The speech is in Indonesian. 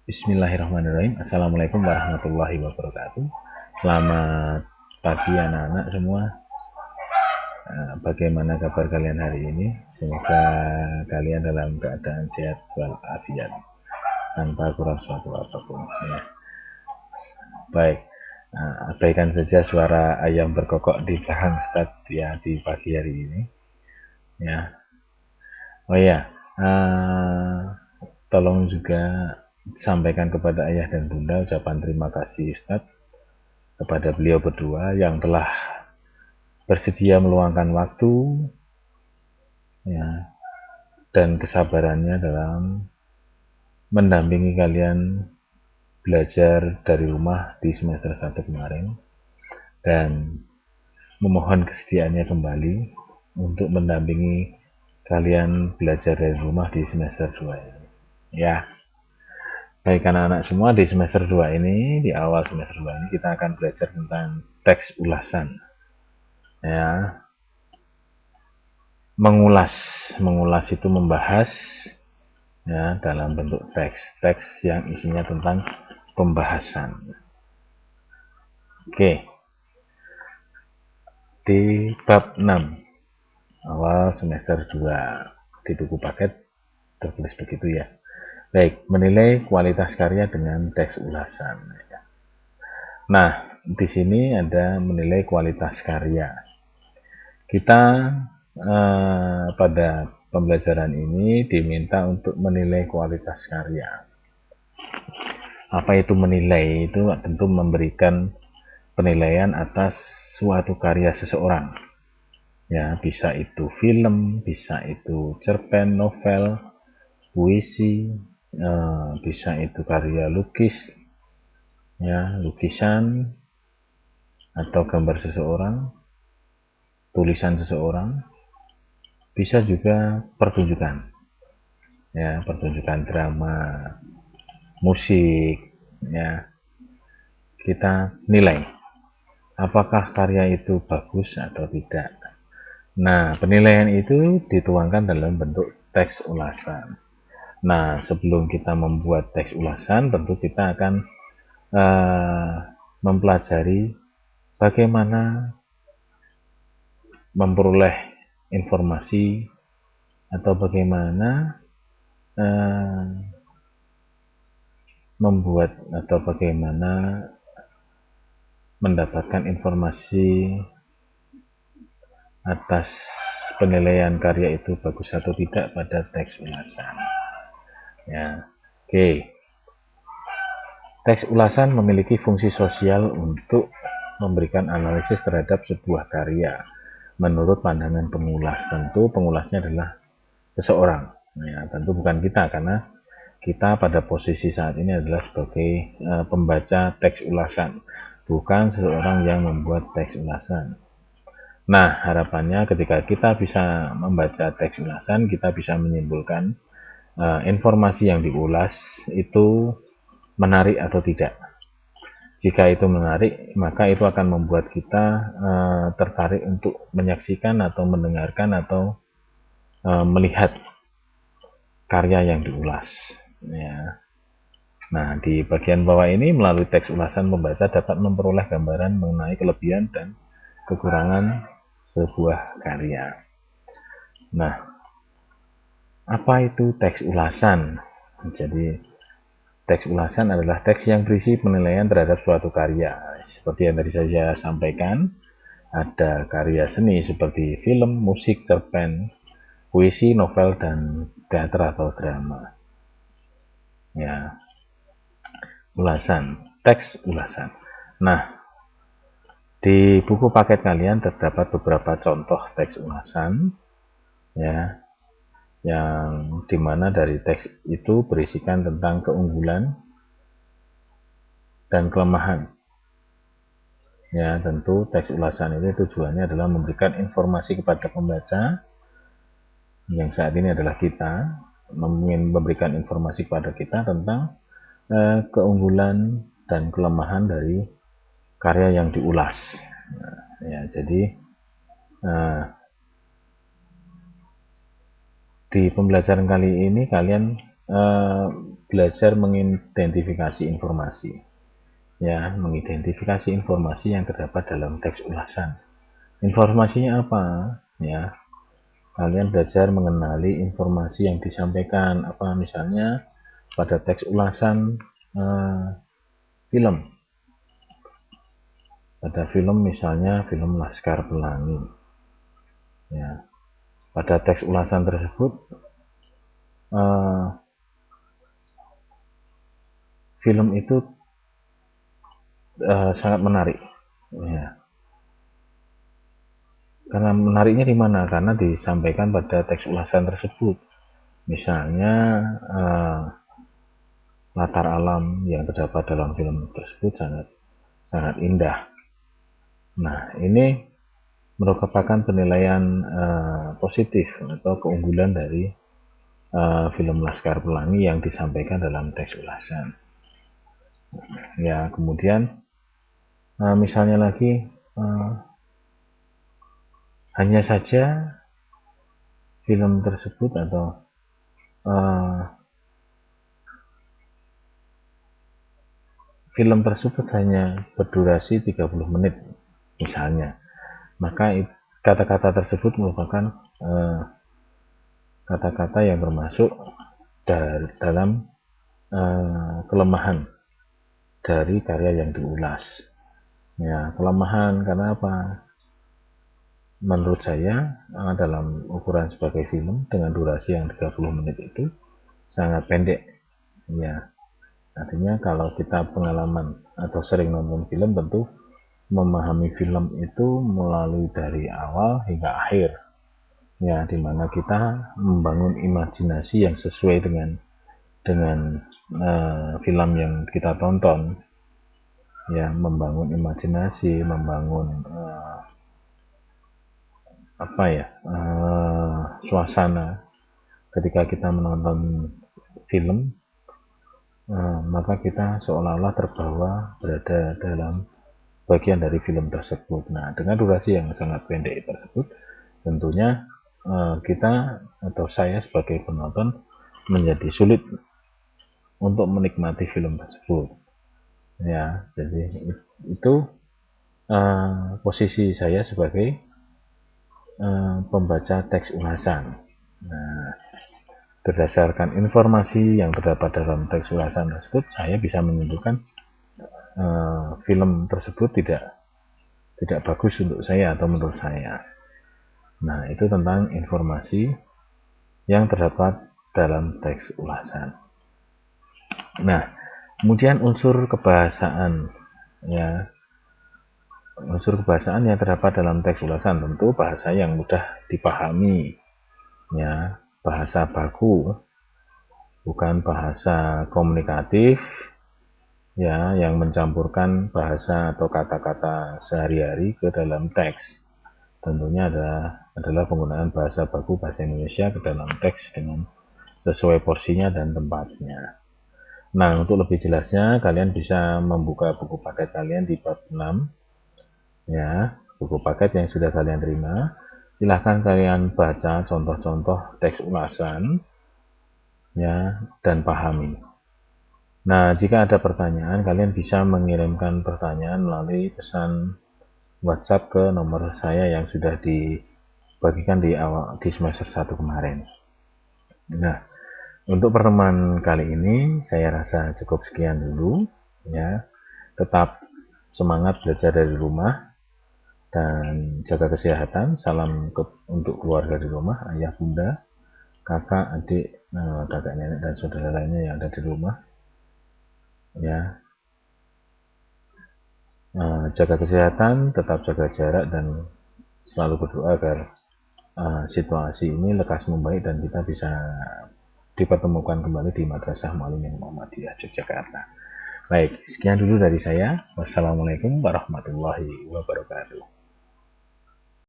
Bismillahirrahmanirrahim. Assalamualaikum warahmatullahi wabarakatuh. Selamat pagi anak-anak semua. Bagaimana kabar kalian hari ini? Semoga kalian dalam keadaan sehat walafiat tanpa kurang suatu apapun. Ya. Baik, abaikan saja suara ayam berkokok di belakang Ustaz ya di pagi hari ini. Ya. Oh ya, tolong juga sampaikan kepada ayah dan bunda ucapan terima kasih Ustaz kepada beliau berdua yang telah bersedia meluangkan waktu ya, dan kesabarannya dalam mendampingi kalian belajar dari rumah di semester 1 kemarin dan memohon kesediaannya kembali untuk mendampingi kalian belajar dari rumah di semester 2 ini. Ya, baik anak-anak semua, di semester 2 ini, di awal semester 2 ini kita akan belajar tentang teks ulasan. Ya, mengulas itu membahas ya dalam bentuk teks yang isinya tentang pembahasan. Oke, di bab 6 awal semester 2 di buku paket tertulis begitu ya. Baik, menilai kualitas karya dengan teks ulasan. Nah, di sini ada menilai kualitas karya. Kita pada pembelajaran ini diminta untuk menilai kualitas karya. Apa itu menilai? Itu tentu memberikan penilaian atas suatu karya seseorang. Ya, bisa itu film, bisa itu cerpen, novel, puisi, bisa itu karya lukis, ya, lukisan atau gambar seseorang, tulisan seseorang, bisa juga pertunjukan, ya, pertunjukan drama, musik, ya. Kita nilai apakah karya itu bagus atau tidak. Nah, penilaian itu dituangkan dalam bentuk teks ulasan. Nah, sebelum kita membuat teks ulasan, tentu kita akan mempelajari bagaimana memperoleh informasi atau bagaimana membuat atau bagaimana mendapatkan informasi atas penilaian karya itu bagus atau tidak pada teks ulasan. Ya, oke. Teks ulasan memiliki fungsi sosial untuk memberikan analisis terhadap sebuah karya menurut pandangan pengulas. Tentu pengulasnya adalah seseorang. Ya, tentu bukan kita karena kita pada posisi saat ini adalah sebagai pembaca teks ulasan, bukan seseorang yang membuat teks ulasan. Nah, harapannya ketika kita bisa membaca teks ulasan, kita bisa menyimpulkan informasi yang diulas itu menarik atau tidak. Jika itu menarik, maka itu akan membuat kita tertarik untuk menyaksikan atau mendengarkan atau melihat karya yang diulas. Ya. Nah, di bagian bawah ini melalui teks ulasan pembaca dapat memperoleh gambaran mengenai kelebihan dan kekurangan sebuah karya. Nah, apa itu teks ulasan? Jadi, teks ulasan adalah teks yang berisi penilaian terhadap suatu karya. Seperti yang tadi saya sampaikan, ada karya seni seperti film, musik, cerpen, puisi, novel, dan teater atau drama. Ya, ulasan, teks ulasan. Nah, di buku paket kalian terdapat beberapa contoh teks ulasan, ya, yang dimana dari teks itu berisikan tentang keunggulan dan kelemahan. Ya, tentu teks ulasan ini tujuannya adalah memberikan informasi kepada pembaca yang saat ini adalah kita, memberikan informasi kepada kita tentang keunggulan dan kelemahan dari karya yang diulas. Nah, ya, jadi di pembelajaran kali ini kalian belajar mengidentifikasi informasi. Ya, mengidentifikasi informasi yang terdapat dalam teks ulasan. Informasinya apa? Ya, kalian belajar mengenali informasi yang disampaikan. Apa misalnya pada teks ulasan film. Pada film misalnya film Laskar Pelangi. Ya, pada teks ulasan tersebut film itu sangat menarik. Ya. Karena menariknya di mana? Karena disampaikan pada teks ulasan tersebut. Misalnya latar alam yang terdapat dalam film tersebut sangat indah. Nah, ini merupakan penilaian positif atau keunggulan dari film Laskar Pelangi yang disampaikan dalam teks ulasan. Ya, kemudian misalnya lagi hanya saja film tersebut atau film tersebut hanya berdurasi 30 menit misalnya, maka kata-kata tersebut merupakan kata-kata yang termasuk dalam kelemahan dari karya yang diulas. Ya, kelemahan karena apa? Menurut saya dalam ukuran sebagai film dengan durasi yang 30 menit itu sangat pendek. Ya, artinya kalau kita pengalaman atau sering nonton film, tentu memahami film itu melalui dari awal hingga akhir. Ya, dimana kita membangun imajinasi yang sesuai dengan film yang kita tonton. Ya, membangun imajinasi, membangun suasana ketika kita menonton film, maka kita seolah-olah terbawa berada dalam bagian dari film tersebut. Nah, dengan durasi yang sangat pendek tersebut, tentunya kita atau saya sebagai penonton menjadi sulit untuk menikmati film tersebut. Ya, jadi itu posisi saya sebagai pembaca teks ulasan. Nah, berdasarkan informasi yang terdapat dalam teks ulasan tersebut, saya bisa menentukan film tersebut tidak bagus untuk saya atau menurut saya. Nah, itu tentang informasi yang terdapat dalam teks ulasan. Nah, kemudian unsur kebahasaan, ya, unsur kebahasaan yang terdapat dalam teks ulasan tentu bahasa yang mudah dipahami, ya, bahasa baku, bukan bahasa komunikatif, ya, yang mencampurkan bahasa atau kata-kata sehari-hari ke dalam teks. Tentunya adalah penggunaan bahasa baku bahasa Indonesia ke dalam teks dengan sesuai porsinya dan tempatnya. Nah, untuk lebih jelasnya kalian bisa membuka buku paket kalian di bab 6. Ya, buku paket yang sudah kalian terima. Silahkan kalian baca contoh-contoh teks ulasan, ya, dan pahami. Nah, jika ada pertanyaan, kalian bisa mengirimkan pertanyaan melalui pesan WhatsApp ke nomor saya yang sudah dibagikan di semester 1 kemarin. Nah, untuk pertemuan kali ini saya rasa cukup sekian dulu, ya. Tetap semangat belajar dari rumah dan jaga kesehatan. Salam untuk keluarga di rumah, ayah, bunda, kakak, adik, kakak, nenek, dan saudara lainnya yang ada di rumah. Ya, jaga kesehatan, tetap jaga jarak, dan selalu berdoa agar situasi ini lekas membaik dan kita bisa dipertemukan kembali di Madrasah Muallimin Muhammadiyah Yogyakarta. Baik, sekian dulu dari saya. Wassalamualaikum warahmatullahi wabarakatuh.